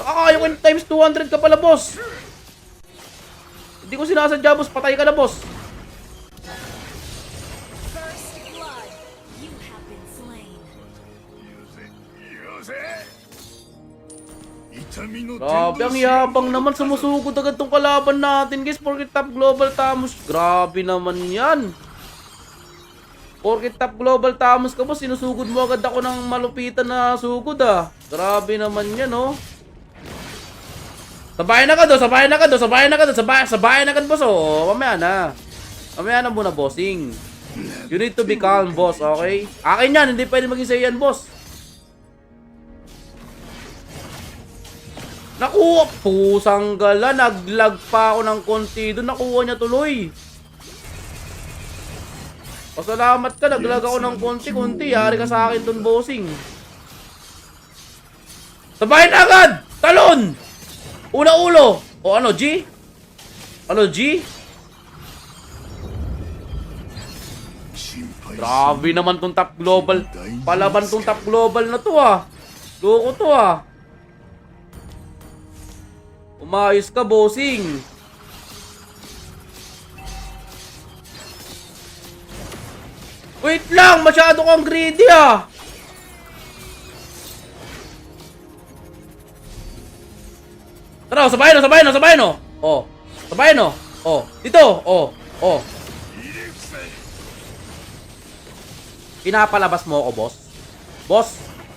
Nakakaya ko yung times 200 ka pala, boss. Hindi ko sinasadya, boss. Patay ka na, boss. First blood. You have been slain. Grabe, ang yabang naman. Sumusugod agad tong kalaban natin, guys. Porkit top global Tamus. Grabe naman yan. Porkit top global Tamus ka, boss. Sinusugod mo agad ako ng malupitan na sugod, ah. Grabe naman yan, oh. Sabayan agad, oh. Sabayan agad, oh. Sabayan agad, oh. Sabayan agad, boss, oh. Mamaya na. Mamaya na muna, bossing. You need to be calm, boss, okay? Akin yan. Hindi pwede maging sa'yo yan, boss. Nakuha. Pusang gala. Naglag pa ako ng konti doon. Nakuha niya tuloy. Pasalamat ka. Naglag ako ng konti-konti. Yari ka sa akin doon, bossing. Sabahin agad! Talon! Una ulo. O ano, G? Ano, G? Grabe naman tong top global. Palaban tong top global na to, ah. Loko to, ah. Umayos ka, bossing. Wait lang, masyado kang greedy, ah. Tara, sabayin, sabayin, sabayin, oh. Oh, sabayin, oh. Oh, dito, oh, oh. Pinapalabas mo ako, boss. Boss,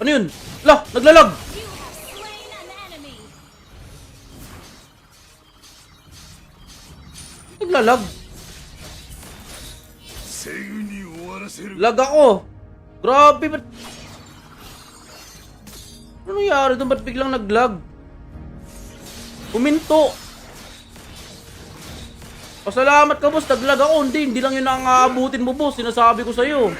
ano yun? Lah, naglalag. You have slain an enemy. Naglalag. Lag ako. Grabe, ba't... Ano nangyari doon? Ba't biglang naglag? Huminto. Pasalamat ka, boss. Naglag ako. Hindi lang yun ang aabutin mo, boss. Sinasabi ko sa'yo.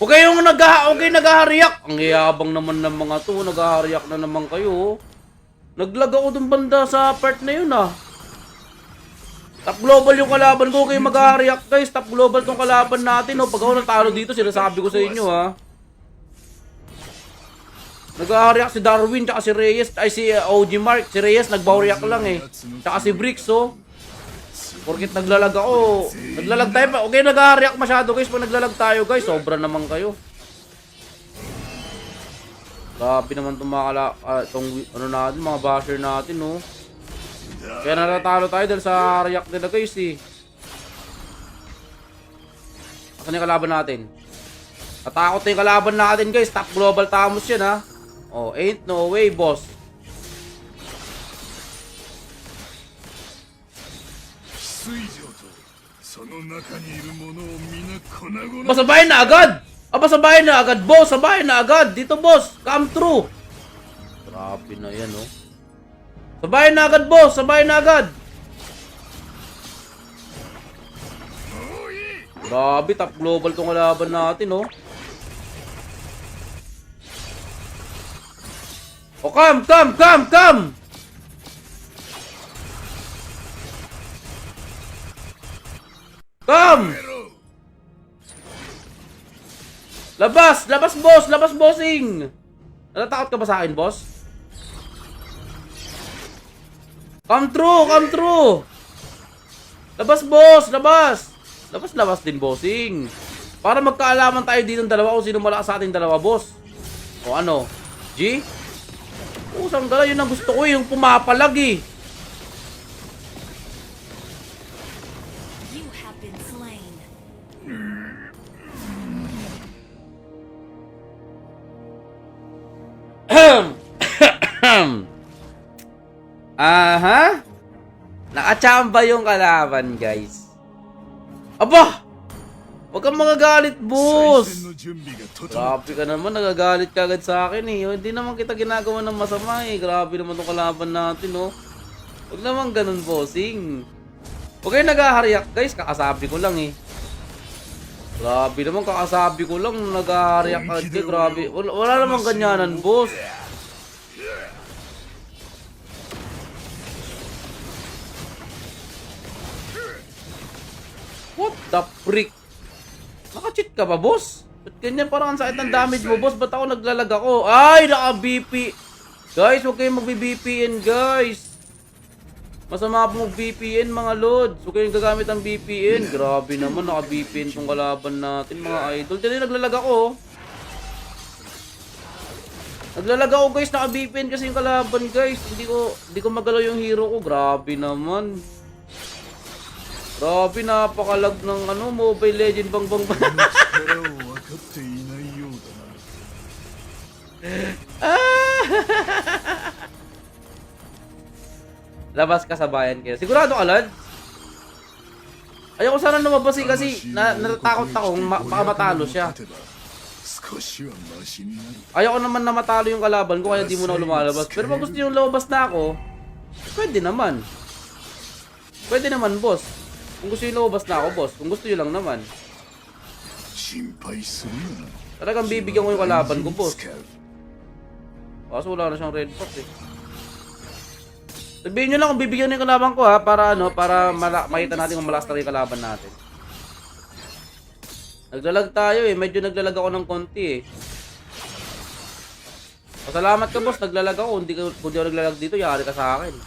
Okay yung nag-hariyak. Ang yabang naman ng mga to. Nag-hariyak na naman kayo. Naglag ako dun banda sa part na yun, ah. Top global yung kalaban ko. Kayo mag-hariyak, guys. Top global tong kalaban natin, oh. Pag ako natalo dito, sinasabi ko sa inyo, ha. Nag-hariyak si Darwin, tsaka si Reyes. Ay, si OG Mark. Si Reyes, nag-bawriyak lang, eh. Tsaka si Bricks, oh. Porkit naglalag ako. Naglalag tayo pa. Okay, nag-react masyado, guys. Pag naglalag tayo, guys, sobra naman kayo. Grabe naman itong mga ano natin, mga basher natin, no. Kaya natatalo tayo dahil sa react nila, guys, eh. Asan yung kalaban natin? Natakot na yung kalaban natin, guys. Top global Tamus yan, ha. Oh, ain't no way, boss. Sabayin na agad! Aba, sabayin na agad, boss! Sabayin na agad! Dito, boss! Come through! Grabe na yan, oh. Sabayin na agad, boss! Sabayin na agad! Grabe, top global tong kalaban natin, oh. Oh, come! Come! Labas! Labas, boss! Labas, bossing! Natatakot ka ba sa akin, boss? Come through! Labas, boss! Labas! Labas din, bossing. Para magkaalaman tayo dito ng dalawa kung sino malakas sa ating dalawa, boss. O ano? G? Usang dala, yun ang gusto ko, yung pumapalag, eh. Aha? Nakachamba yung kalaban, guys. Aba! Huwag kang magagalit, boss. Grabe ka naman, nagagalit ka agad sa akin, eh. Hindi naman kita ginagawa ng masama, eh. Grabe naman itong kalaban natin, oh. Huwag naman ganun, bossing. Huwag kayo nag-hariyak, guys. Kakasabi ko lang, eh. Grabe naman, kakasabi ko lang, nag-hariyak agad, eh. Grabe. Wala namang ganyanan, boss. What the freak? Naka-cheat ka ba, boss? Ba't ganyan? Parang ang sakit ng damage mo, boss. Ba't ako naglalag ako? Ay, naka-BP. Guys, huwag kayong mag-VPN, guys. Masama po mag-VPN, mga lods. Huwag kayong gagamit ng VPN. Grabe naman, naka-VPN tong kalaban natin, mga idol. Diyan naglalag ako. Naglalag ako, guys. Naka-VPN kasi yung kalaban, guys. Hindi ko magalaw yung hero ko. Grabe naman. Grabe, napakalag ng Mobile Legend bang. Labas ka sa bayan kayo. Sigurado ka, lad? Ayoko sana lumabas kasi natatakot ako baka matalo siya. Ayoko naman na matalo yung kalaban ko kaya di mo na lumalabas. Pero pag gusto nyo lumabas na ako, pwede naman. Pwede naman, boss. Kung gusto nyo lumabas na ako, boss. Kung gusto nyo lang naman. Talagang bibigyan ko yung kalaban ko, boss. Kaso wala na siyang red pot eh. Sabihin nyo lang kung bibigyan nyo yung kalaban ko ha, para makita natin kung malakas na yung kalaban natin. Naglalag tayo eh, medyo naglalag ako ng konti eh. Pasalamat ka, boss, naglalag ako. Kung di ako naglalag dito, yari ka sa akin.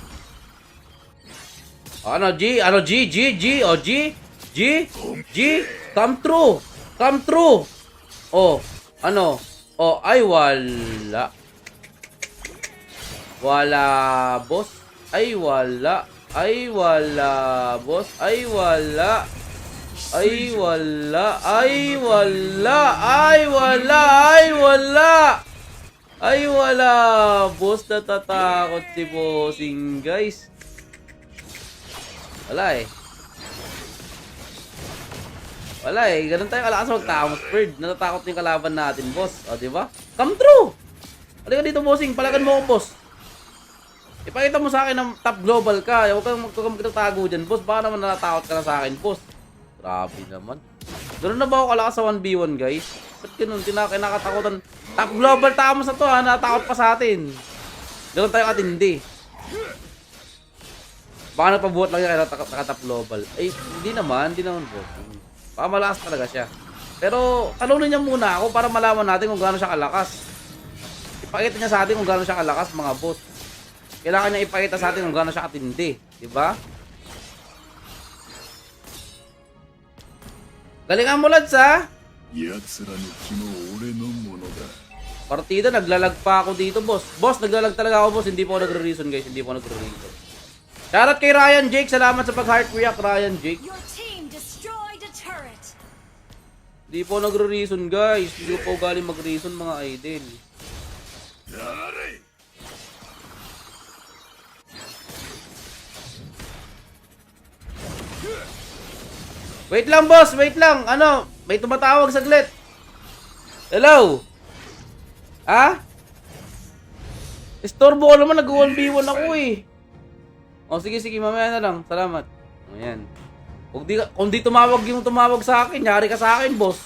G, come true. Come true. Ay wala. Wala, boss. Ay wala, boss. Ay wala, boss. Natatakot si bossing, guys. Wala eh, ganun tayo kalakas mag-tamos, Bird. Natatakot yung kalaban natin, boss. O, diba? Come true! Halika dito, bossing. Palagan mo ako, boss. Ipakita mo sa akin ng top global ka. Huwag kang magtatago dyan, boss. Baka naman natatakot ka na sa akin, boss. Grabe naman. Ganoon na ba ako kalakas sa 1v1, guys? Ba't ganun? Kinakatakutan. Top global tamos na to, ha? Natatakot pa sa atin. Ganoon tayo katindi. Baka nagpabuhat lang yan kaya nakatap global. Ay, hindi naman, boss. Baka malakas talaga siya. Pero, talunin niya muna ako para malaman natin kung gaano siya kalakas. Ipakita niya sa atin kung gaano siya kalakas, mga boss. Kailangan niya ipakita sa atin kung gaano siya katindi. Diba? Galingan mo, lads, ha? Partida, naglalag pa ako dito, boss. Boss, naglalag talaga ako, boss. Hindi po ako nagre-reason, guys. Hindi po ako nagre-reason. Shoutout kay Ryan Jake. Salamat sa pag-heart react, Ryan Jake. Your team destroyed a turret. Hindi po nagre-reason, guys. Hindi po galing mag-reason, mga idol. Wait lang, boss. Wait lang. May tumatawag saglit. Hello? Ha? Istorbo ko naman. Nag-1v1 ako eh. O, sige. Mamaya na lang. Salamat. Ayan. Kung di tumawag yung tumawag sa akin, yari ka sa akin, boss.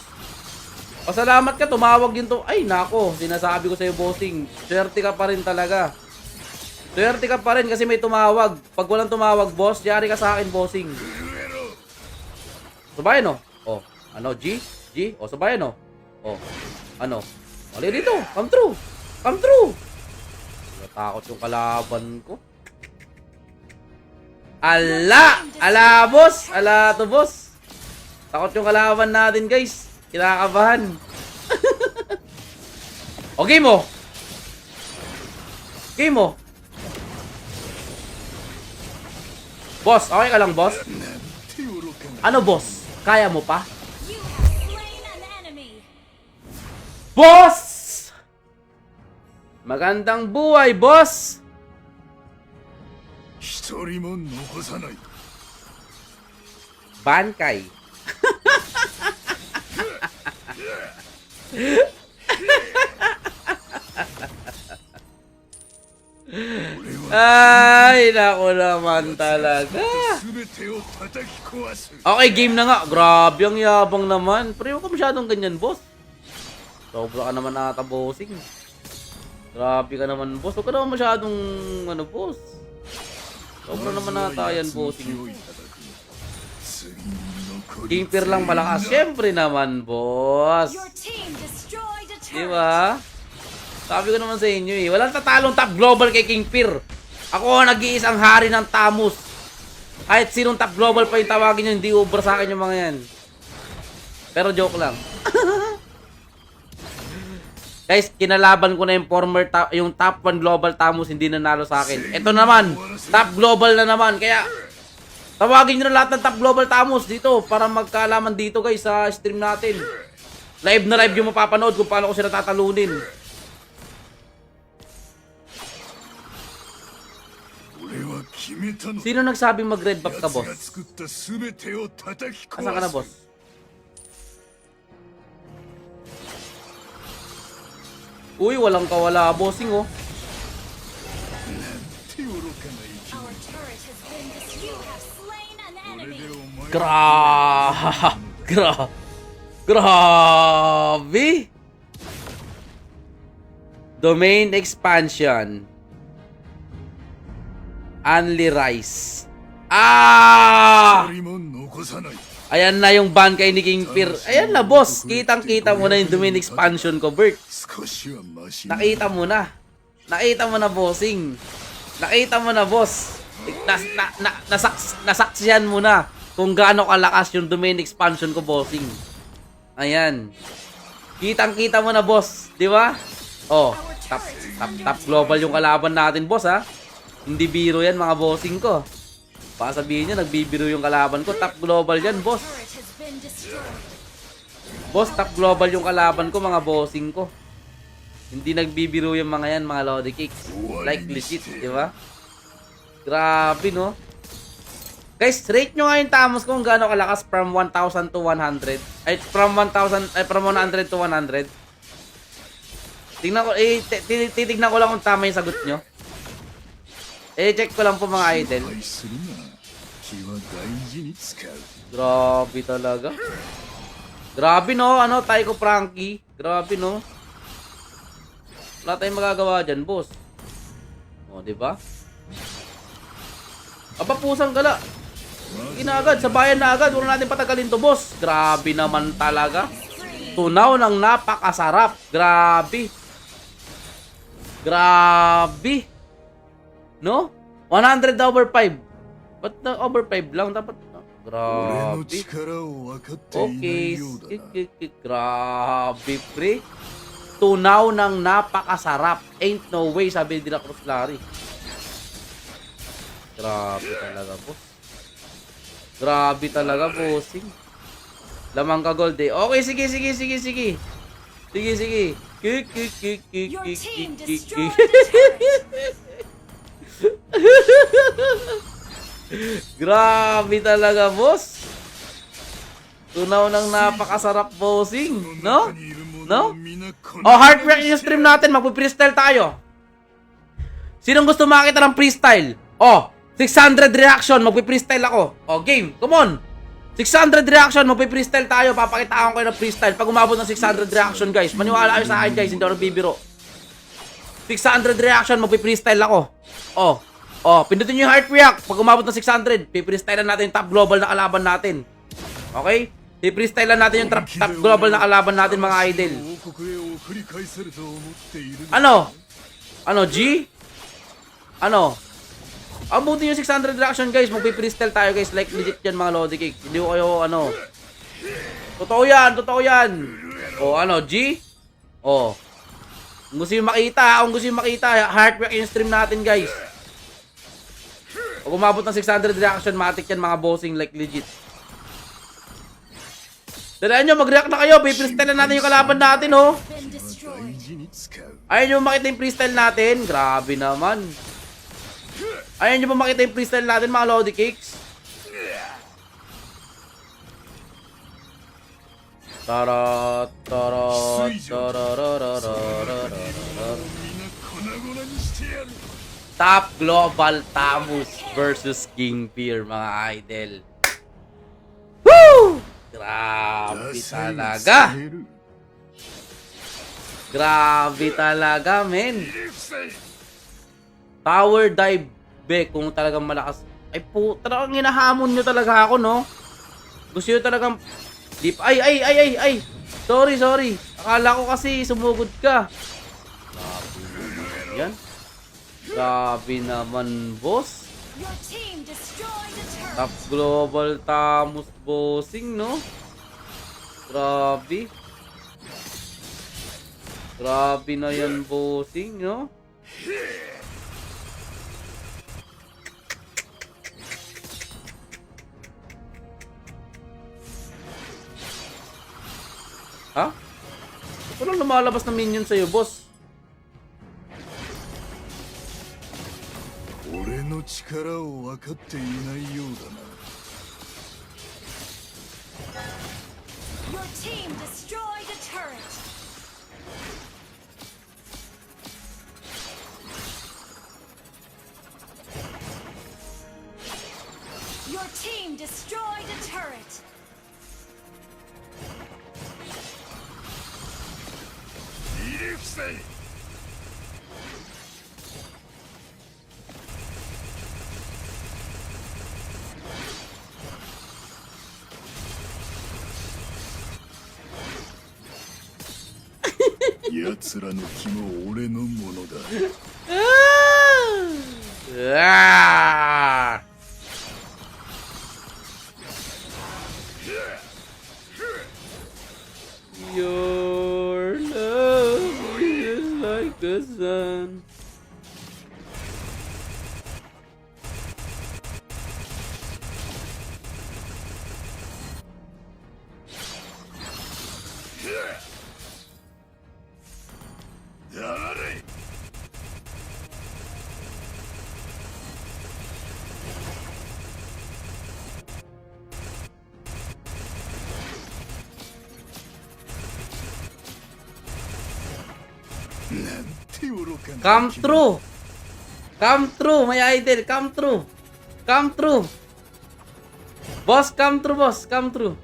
Pasalamat ka, tumawag yung ay, nako. Sinasabi ko sa'yo, bossing. Swerte ka pa rin talaga. Swerte ka pa rin kasi may tumawag. Pag walang tumawag, boss, yari ka sa akin, bossing. Sabayan, oh. G? Sabayan, oh. Mali dito. Come true. Natakot yung kalaban ko. Ala, boss. Ala to, boss. Takot yung kalaban natin, guys. Kinakabahan. O, game mo. Boss, okay ka lang, boss? Ano, boss? Kaya mo pa? You have slain an enemy. Boss! Magandang buhay, boss! Bankay. Ay, naku naman talaga. Okay, game na nga. Grabe, ang yabang naman. Pero huwag ka masyadong ganyan, boss. Sobra ka naman ata, bossing. Grabe ka naman, boss. Huwag ka naman masyadong, boss. Sobra naman ata yan, bossing. Gameper lang malakas. Siyempre naman, boss. Your team destroyed a turret. Diba? Sabi ko naman sa inyo eh. Walang tatalong top global kay King Fear. Ako ang nag-iisang hari ng Tamus. Kahit sinong top global pa yung tawagin nyo, hindi ubra sa akin yung mga yan. Pero joke lang. Guys, kinalaban ko na yung yung top 1 global Tamus, hindi nanalo sa akin. Ito naman, top global na naman. Kaya, tawagin nyo na lahat ng top global Tamus dito para magkaalaman dito guys sa stream natin. Live na live yung mapapanood kung paano ko sila tatalunin. Sino nagsabing mag-red buff ka, boss? Asan ka na, boss? Uy, walang kawala, bossing, oh. Our turret has been destroyed. You have slain an enemy. Grabe! Domain expansion. Only Rice. Ayan na yung ban kay ni King Fear. Ayan na, boss. Kitang-kita mo na yung domain expansion ko, Bert. Nakita mo na. Nakita mo na, bossing. Nakita mo na, boss. Nasaksihan mo na kung gaano kalakas yung domain expansion ko, bossing. Ayan. Kitang-kita mo na, boss. Di ba? Oh, top global yung kalaban natin, boss, ha? Hindi biro yan, mga bossing ko. Baka sabihin nyo, nagbibiro yung kalaban ko. Top global yan, boss. Boss, top global yung kalaban ko, mga bossing ko. Hindi nagbibiro yung mga yan, mga lodi cakes. Like legit, di ba? Grabe, no? Guys, rate nyo nga yung Tamus kung gaano kalakas from 1,000 to 100. Ay, from 1,000, ay, from 100 to 100. Tingnan ko, titignan ko lang kung tama yung sagot nyo. Check ko lang po mga idol. Grabe talaga. Grabe no, ano, Taiko Frankie. Grabe no. Wala tayong magagawa dyan, boss. O, diba? Aba, pusang gala. Inaagad, sa bayan na agad. Wala natin patagalin to, boss. Grabe naman talaga. Tunaw ng napakasarap. Grabe. Grabe. No? 100 over 5. Ba't na over 5 lang? Dapat, grabe. Okay. Grabe, pre. Tunaw ng napakasarap. Ain't no way, sabi nila Cruz Larry. Grabe talaga, boss. Grabe talaga, bossing. Lamang ka gold eh. Okay, sige. Sige. Your team destroyed the turret. Grabe talaga, boss. Tunaw ng napakasarap, bossing. No? No? Oh, heartbreak yung stream natin. Magpo-freestyle tayo. Sinong gusto makita ng freestyle? Oh, 600 reaction. Magpo-freestyle ako. Oh, game. Come on. 600 reaction. Magpo-freestyle tayo. Papakitaan ko kayo ng freestyle. Pag umabot ng 600 reaction, guys. Maniwala kayo sa akin, guys. Hindi ako nagbibiro. 600 reaction. Magpo-freestyle ako. Oh, pindutin nyo yung heart react. Pag umabot ng 600, piprestylean natin yung top global na kalaban natin. Okay? Piprestylean natin yung top global na kalaban natin, mga idol. Ano, G? Ano? Abutin yung 600 reaction, guys. Magpiprestyle tayo, guys. Like legit yan, mga lodi cakes. Hindi ko kayo, ano. Totoo yan. O, ano, G? O. Kung gusto yung makita, heart react yung stream natin, guys. Pag umabot ng 600 reaction, matik yan, mga bossing, like legit. Dalaan nyo, mag-react na kayo. Freestyle na natin yung kalaban natin, oh. Ayaw nyo makita yung freestyle natin? Grabe naman. Ayaw nyo ba makita yung freestyle natin, mga lodi cakes? Top Global Tamus versus King Fear, mga idol. Woo! Grabe talaga. Grabe talaga, men. Tower dive back kung talagang malakas. Ay po, talagang hinahamon nyo talaga ako, no? Gusto nyo talagang deep. Ay. Sorry. Akala ko kasi sumugod ka. Grabe yan. Grabe naman, boss. Your team destroyed a turret. Top global Tamus bossing, no? Grabe. Grabe na yan, bossing, no? Ha? Walang lumalabas na minion sa'yo, boss. 俺の力を分かっていないようだな。 Your team destroyed a turret. Your team destroyed a turret. Irixei! 奴らの気も俺のものだ。 Ah! Your love is like the sun. Dare! Come true! Come true, my idol! Come true! Come true! Boss, come true, boss! Come true!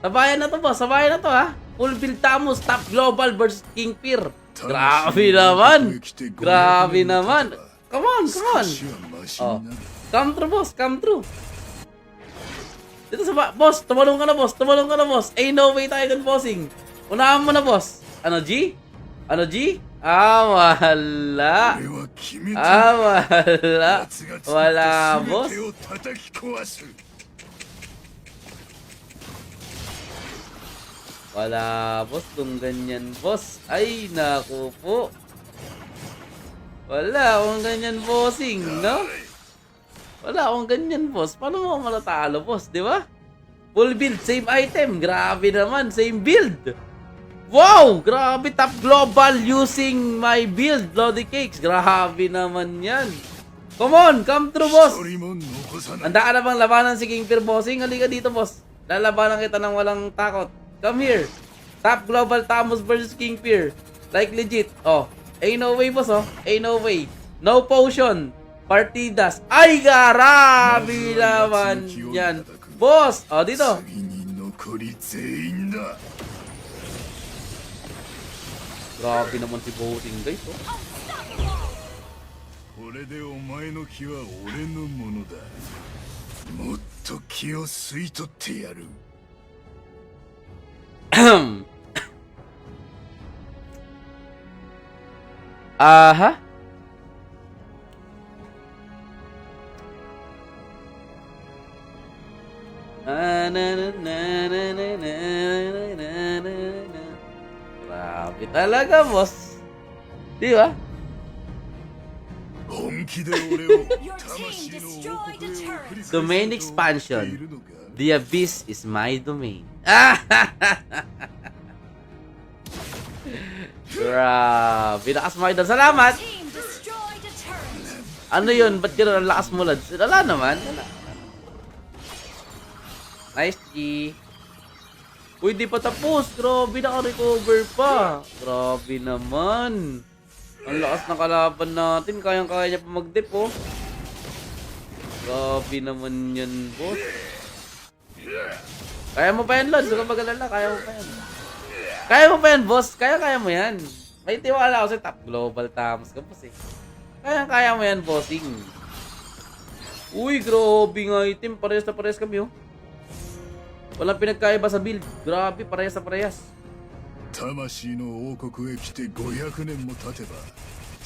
Sabayan na to, boss! Sabayan na to, ha! Full build Tamus, top global versus King Fear! Grabe naman! Grabe naman! Come on, come on! Oh. Come true, boss! Come true! Dito sa boss! Tumalong ka na, boss! Tumalong ka na, boss! Ain't no way tayo dun, bossing! Unahan mo na, boss! Ano, G? Ano, G? Ah, wala! Ah, wala! Wala, boss! Wala, boss, kung ganyan, boss. Ay, naku po. Wala akong ganyan, bossing, no? Wala akong ganyan, boss. Paano mo matatalo, boss, di ba? Full build, same item. Grabe naman, same build. Wow! Grabe, top global using my build, Bloody Cakes. Grabe naman yan. Come on, come through, boss. Handa ka na bang labanan si King Fear, bossing? Halika dito, boss. Lalabanan kita ng walang takot. Come here. Top global Tamus versus King Fear. Like legit. Oh, ain't no way, boss, oh. Ain't no way. No potion. Partidas. Ay, grabe naman yan. Boss, oh, dito. Grabe naman si Boating, guys, oh. これでお前の気は俺のものだ。もっと気を吸い取ってやる。 Aha. Grabe talaga, boss. Di ba? 本気で俺を Your team 魂の destroyed 王 a 国へ turret. 送り Domain 返 expansion. しているのか。 The abyss is my domain. Grabe. Lakas mo, idol. Salamat. Team destroyed a turret. Ano yun? Ba't gano'n ang lakas mo, lads? Wala naman. Wala. Nice, G. Uy, di pa tapos. Grabe, naka-recover pa. Grabe naman. Ang lakas ng kalaban natin. Kayang-kaya niya pa mag-dip, oh. Grabe naman yan, boss. Kaya mo pa yan, Lods. Huwag kang mag-alala. Kaya mo pa yan. Kaya mo pa yan, boss. Kaya mo yan. May tiwala ako sa top global Tamus ka, boss, eh. Kaya mo yan, bossing. Uy, grabe nga item. Parehas na parehas kami, oh. Walang pinagkaiba sa build. Grabe, parehas na parehas. 魂の王国へ来て500年も経てば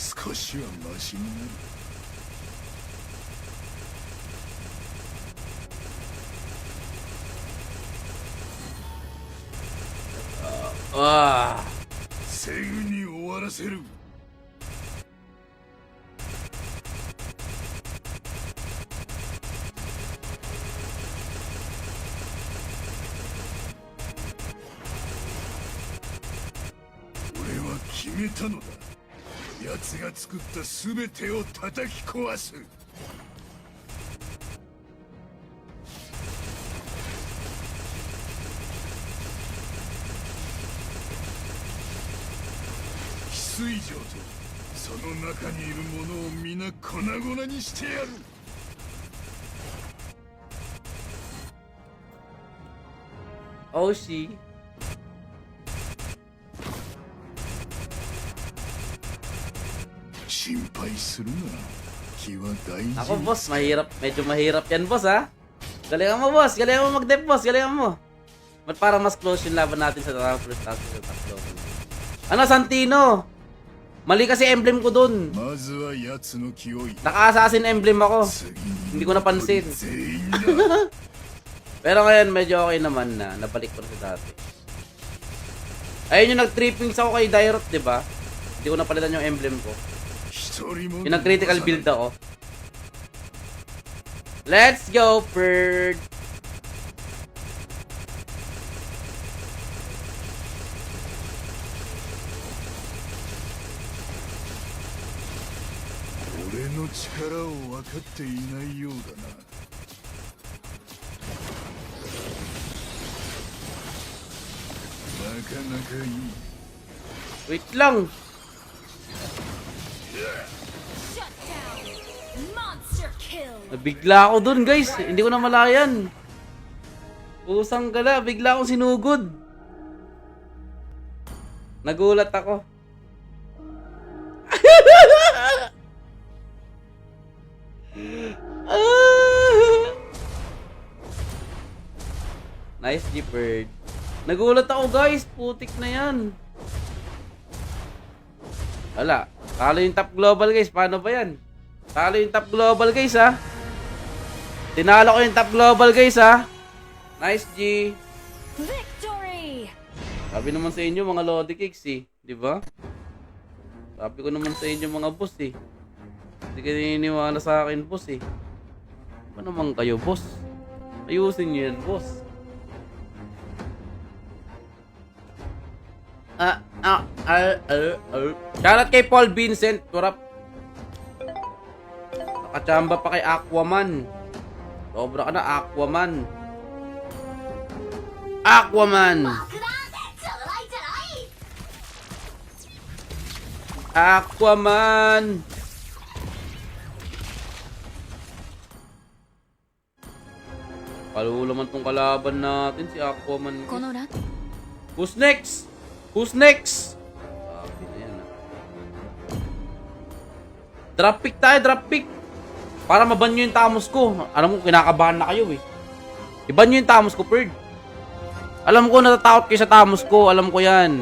少しはマシになる。Ah. すぐに終わらせる。俺は決めたのだ。奴が作った全てを叩き壊す。翡翠城とその中にいる者を皆粉々にしてやる。Oshi. 心配するな。気は大事。 Ako, boss, mahirap. Medyo mahirap yan, boss, ha? Galingan mo, boss. Galingan mo mag-dep, boss. Galingan mo. Ba't parang mas close yung laban natin sa first top global? Ano, Santino? Mali kasi emblem ko dun. まずは奴の気を Naka-assassin emblem ako. 次に Hindi ko napansin. 全員だ。 Pero ngayon, medyo okay naman na. Nabalik ko na sa dati. Ayun yung nag-trippings ako kay Dairot, di ba? Hindi ko napalitan yung emblem ko. 一人も Yung nag-critical build ako. Let's go, Bird!俺の力を分かっていないようだな。なかなかいい。 Wait lang! Shut down. Monster kill. Nabigla ako dun, guys. Hindi ko na malayan. Pusang gala. Bigla akong sinugod. Nagulat ako. Nice, G-Bird. Nagulat ako, guys. Putik na yan. Wala. Talo yung top global, guys. Paano ba yan? Talo yung top global, guys, ha? Tinalo ko yung top global, guys, ha? Nice, G. Victory. Sabi naman sa inyo, mga Lodi Kicks, eh. Di ba? Sabi ko naman sa inyo, mga boss, eh. Hindi kayo naniniwala sa akin, boss, eh. Ano naman kayo, boss? Ayusin nyo yan, boss. Shoutout kay Paul Vincent. Turap. Nakachamba pa kay Aquaman. Sobra ka na, Aquaman. Aquaman. Aquaman. Palulaman tong kalaban natin, si Aquaman. Who's next? Who's next? Sabi na yan, ah. Drop pick tayo, drop pick. Para maban nyo yung Tamos ko. Alam mo, kinakabahan na kayo, eh. Iban nyo yung Tamos ko, Perd. Alam ko, natatakot kayo sa Tamos ko. Alam ko yan.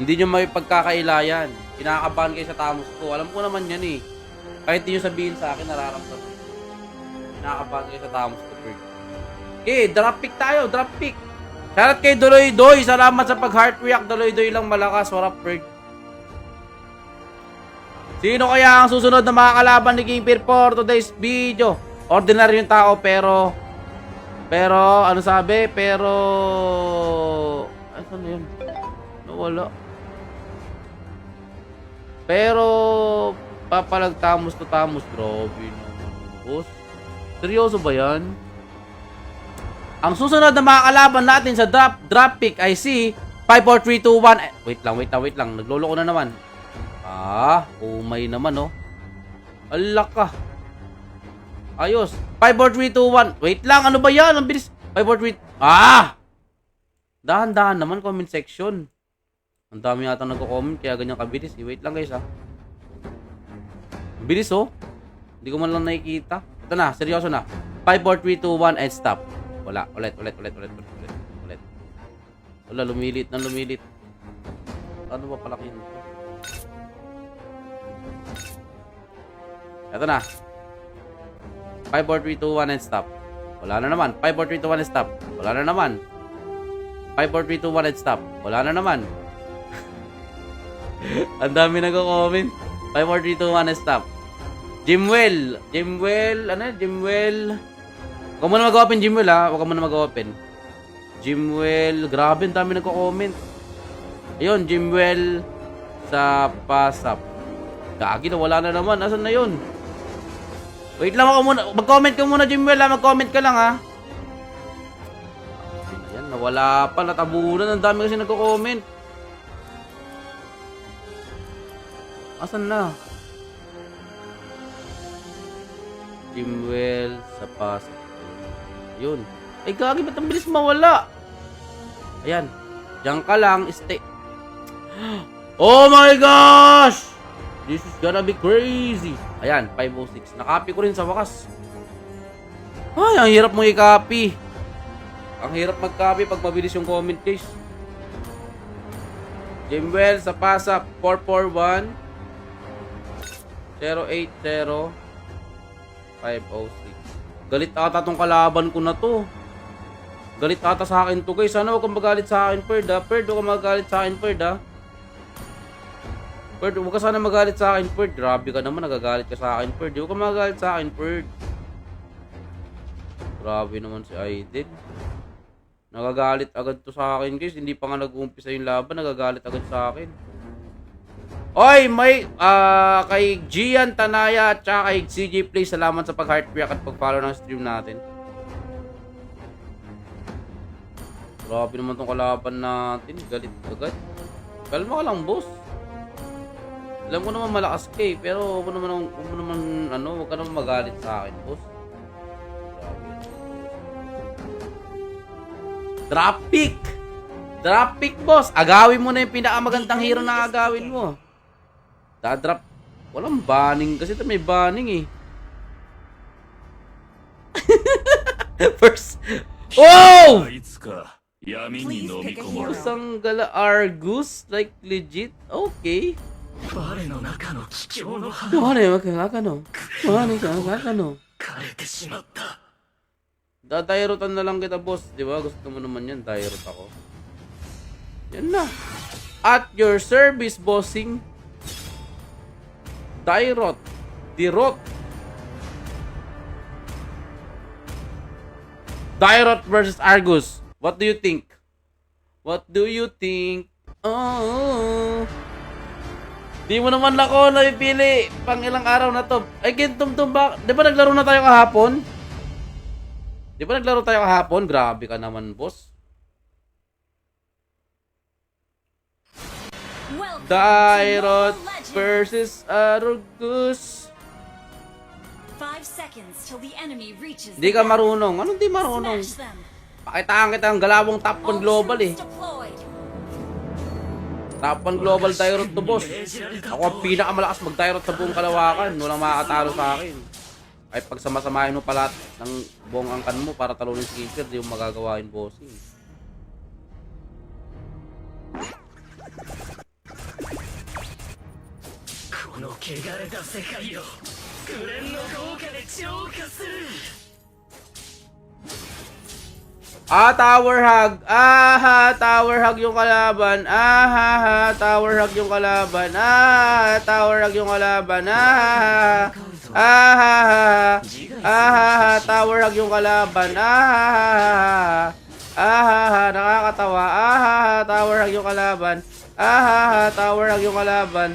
Hindi nyo may pagkakailayan. Kinakabahan kayo sa Tamos ko. Alam ko naman yan, eh. Kahit di nyo sabihin sa akin, nararamdaman. Kinakabahan kayo sa Tamos ko, Perd. Okay, drop pick tayo, drop pick. Shoutout kay Doloy Doy. Salamat sa pag-heart react. Doloy Doy lang malakas. What up, Perd? Sino kaya ang susunod na makakalaban ni King Fear for today's video? Ordinary yung tao pero ano sabi? Pero saan yun? Nawala. Pero papalag Tamos to Tamos. Grabe naman, boss. Seryoso ba yan? Ang susunod na makakalaban natin sa drop pick ay si 5, 4, 3, 2, 1. Wait lang. Naglolo ko na naman. Umay naman, oh. Alak ka. Ayos. 5, 4, 3, 2, 1. Wait lang, ano ba yan? Ang bilis. 5, 4, 3. Dahan-dahan naman comment section. Ang dami yata nagko-comment kaya ganyan kabilis. Wait lang, guys, ha. Bilis, oh. Hindi ko man lang nakikita. Ito na, seryoso na. 5, 4, 3, 2, 1 and stop. Wala. Ulit. Wala, lumilit. Ano ba pala yun? Ito na. 5, 4, 3, 2, 1, and stop. Wala na naman. 5, 4, 3, 2, 1, and stop. Wala na naman. 5, 4, 3, 2, 1, and stop. Wala na naman. Ang dami nagko-comment. 5, 4, 3, 2, 1, and stop. Jimwell. Ano yun? Jimwell. Huwag mo na mag-open, Jimwell, ha? Huwag mo na mag-open. Jimwell. Grabe, ang dami nagko-comment. Ayun, Jimwell sa pasap. Gagi na, wala na naman. Asan na yun? Wait lang ako muna. Mag-comment ka muna, Jimwell, ha? Mag-comment ka lang, ha? Ayan, nawala pa. Natabunan. Ang dami kasi nagko-comment. Asan na? Jimwell sa pasap. Ayun. Ay, gagi, ba't ang bilis mawala? Ayan. Diyan ka lang, stay. Oh my gosh! This is gonna be crazy. Ayan, 506. Nakopy ko rin sa wakas. Ay, ang hirap mong i-copy. Ang hirap mag-copy pag mabilis yung comment, guys. Jimwell sa pasap, 441 080 506. Galit ata tong kalaban ko na to. Galit ata sa akin to, guys. Sana huwag kang magalit sa akin, Perd, ha? Perd, huwag kang magalit sa akin, Perd, ha? Perd, huwag ka sana magalit sa akin, Perd. Grabe ka naman, nagagalit ka sa akin, Perd. Huwag kang magalit sa akin, Perd. Grabe naman si Aiden. Nagagalit agad to sa akin, guys. Hindi pa nga nag-uumpisa yung laban, nagagalit agad sa akin. Oy, may kay Gian Tanaya at saka kay CJ Play, salamat sa pag-heart react at pag-follow ng stream natin. Grabe naman tong kalaban natin, galit agad. Kalma ka lang, boss. Alam ko naman malakas ka eh, pero huwag ka naman magalit sa akin, boss. Traffic! Traffic, boss! Agawin mo na yung pinakamagandang hero na agawin mo. Dadrop. Walang banning kasi ito may banning eh. First. Oh! Isang gala Argus? Like legit? Okay. Dadairotan na lang kita, boss. Diba? Gusto mo naman yan. Dairot ako. Yan na. At your service, bossing. Dairot. Dirot. Dairot versus Argus. What do you think? What do you think? Oh. Di mo naman ako napipili pang ilang araw na to. Ay, gintum-tum ba? Di ba naglaro na tayo kahapon? Grabe ka naman, boss. Dairot versus Argus. 5 seconds till the enemy reaches. Di ka marunong. Anong di marunong? Pakitaan kita ang galawang top 1 global eh. Top 1 global Dairot to, boss. Ako ang pinakamalakas mag-Dairot sa buong Kalawakan. Walang makakatalo sa akin. Ay pag samasamahin mo pala ng buong angkan mo para talunin si Keeper, di mo magagawa yung bossing. Tower hug. Tower hug yung kalaban. Tower hug yung kalaban. Tower hug yung kalaban. Tower hug yung kalaban. Nakakatawa. Tower hug yung kalaban. Tower hug yung kalaban.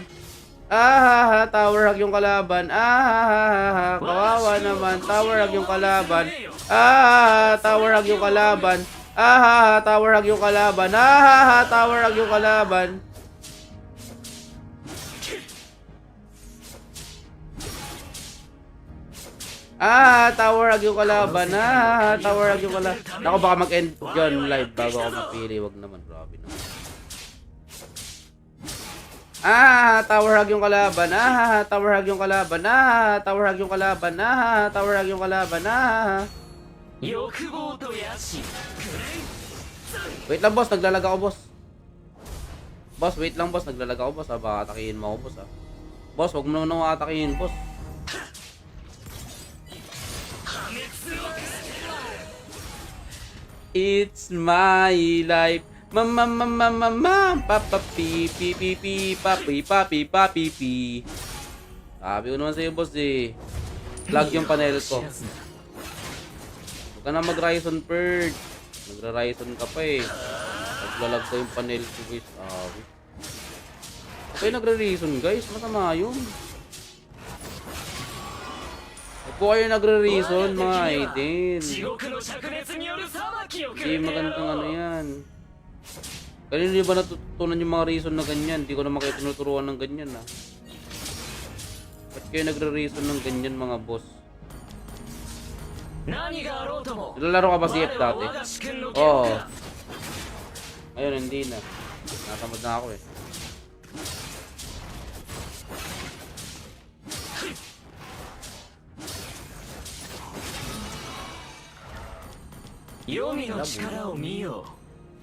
Tower hug yung kalaban. Kawawa naman. Tower hug yung kalaban. Tower hug yung kalaban. Tower hug yung kalaban. Tower hug yung kalaban. Tower hug yung kalaban. Tower hug yung kalaban. Ako baka mag-end yun live bago ako mapili. Wag naman, grabe naman. Tower hug yung kalaban. Tower hug yung kalaban. Tower hug yung kalaban. Tower hug yung kalaban. Wait lang, boss, naglalag ako, boss. Boss, wait lang, boss, naglalag ako, boss. Baka atakihin mo ako, boss. Boss, wag mo naman ako atakihin, boss. It's my life. Mama mama mama papa pi pi pi pi papi papi papi pi. Sabi ko naman sa'yo, boss eh. Lag yung panel ko. Huwag ka na mag-Ryzen Purge. Nagra-Ryzen ka pa eh. Naglalag ko yung panel ko, guys. Sabi. Okay, nagre-Ryzen, guys. Masama yun. Huwag po kayo nagre-Ryzen, mga idol. Hindi magandang ano yan. Kanina di ba natutunan yung mga reason na ganyan? Hindi ko naman kayo tinuturuan ng ganyan ah. Ba't kayo nagre-reason ng ganyan mga boss? Nilalaro ka ba CF dati? Oo. Ngayon hindi na. Natamad na ako eh.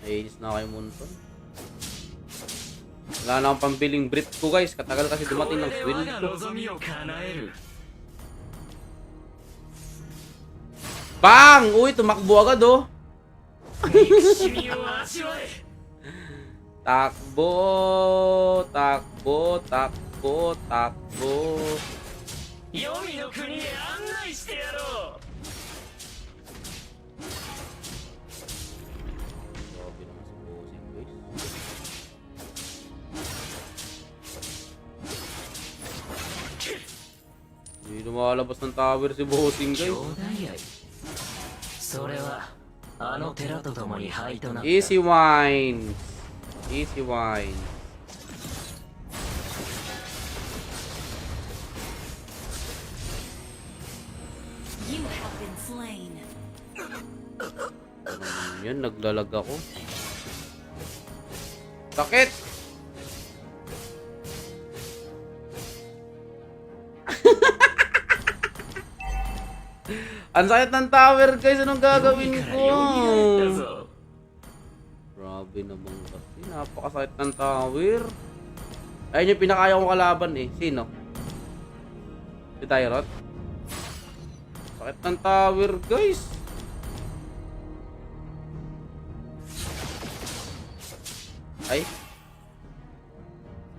Naiinis na kayo munton. Wala na akong pambiling brief ko guys. Katagal kasi dumating ng sweld ko. Bang! Uy, tumakbo agad oh. Takbo, takbo, takbo, takbo. Hindi lumalabas ng tower si Bossing guys. Easy wine. Easy wine. You have been slain. Yan, naglalag ako. Sakit! Ang sakit ng tower guys, anong gagawin ko? Grabe naman kasi, napakasakit ng tower. Ayun yung pinakaya kong kalaban eh. Sino? Si Tyrot? Sakit ng tower guys. Ay.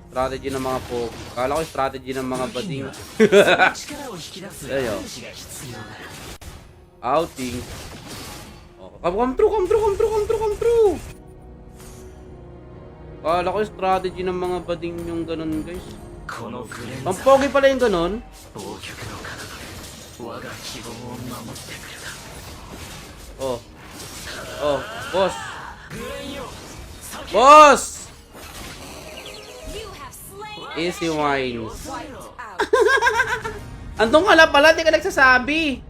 Strategy ng mga po. Kala ko strategy ng mga bading. Ayo. Outing. Oh, come through. Kala ko strategy ng mga bading yung ganun guys. Ang pogi pala yung ganun. Oh. Oh, boss. Boss! You have slain. Easy wines. Wiped out. Andong ka na pala, di ka nagsasabi.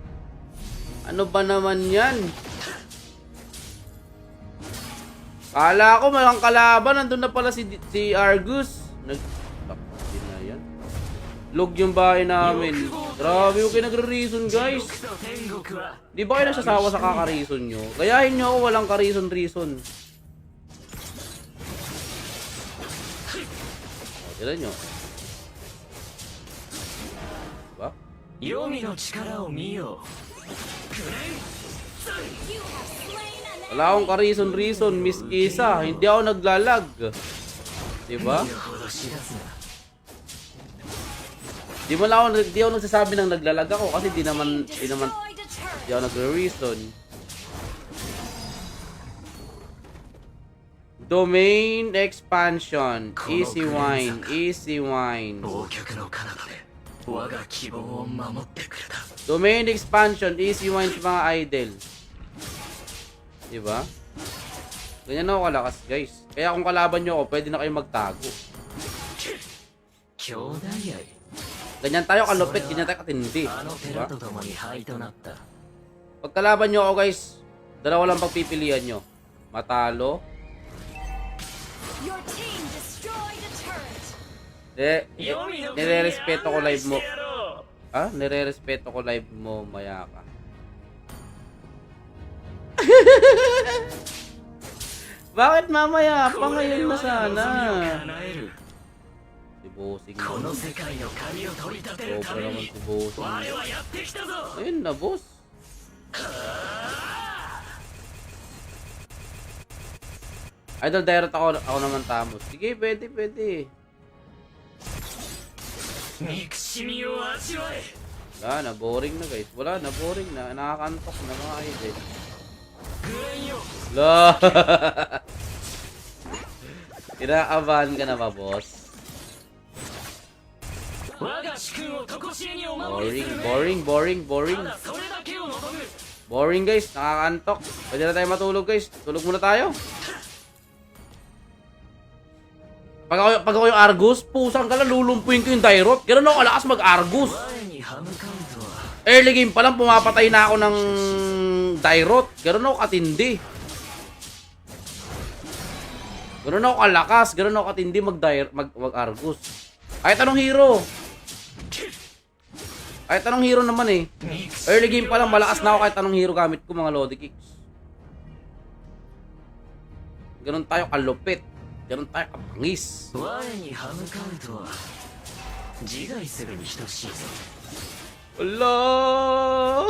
Ano ba naman yan? Kala ko malang kalaban, nandun na pala si Argus. Hindi na yan. Log yung bahay namin. Grabe yung kinagre-reason guys. Di ba kayo nasasawa sa kaka-reason nyo? Gayahin nyo ako walang ka-reason-reason. Tira nyo. Diba? You have slain an Wala akong ka-reason-reason, Miss Kisa. Hindi ako naglalag. Diba? Di ako nagsasabi ng naglalag ako kasi di naman destroyed a turret. di ako nagre-reason. Domain expansion. Easy wine. Easy wine. Domain expansion. Easy wine sa mga idol. Diba? Ganyan ako kalakas guys. Kaya kung kalaban nyo ako, pwede na kayo magtago. Ganyan tayo kalupit, ganyan tayo katindi. Diba? Pag kalaban nyo ako guys, dalawa lang pagpipilian nyo. Matalo. Your team destroyed a turret. Nire-respeto ko live mo. Ah? Nire-respeto ko live mo, maya ka. Bakit mamaya pa ngayon na sana? Si Bossing. Sobra naman si Bossing. Ayun na boss. Idol direct ako naman tamos. Sige, pwede. Wala na, boring na guys. Wala na, boring na. Nakakantok na mga idol. La. Kinakabahan ka na ba, boss? Boring. Boring guys, nakakantok. Pwede na tayo matulog guys. Tulog muna tayo. Pag ako yung Argus, pusang ka lang, lulumpuin ko yung Dairot. Ganun ako kalakas mag-Argus. Early game pa lang, pumapatay na ako ng Dairot. Ganun ako katindi. Ganun ako kalakas, ganun ako katindi mag-Argus. Kahit anong hero. Kahit anong hero naman eh. Early game pa lang, malakas na ako kahit anong hero gamit ko, mga Lodi Kicks. Ganun tayo kalupit. Ganun tayo kapangis. Allah!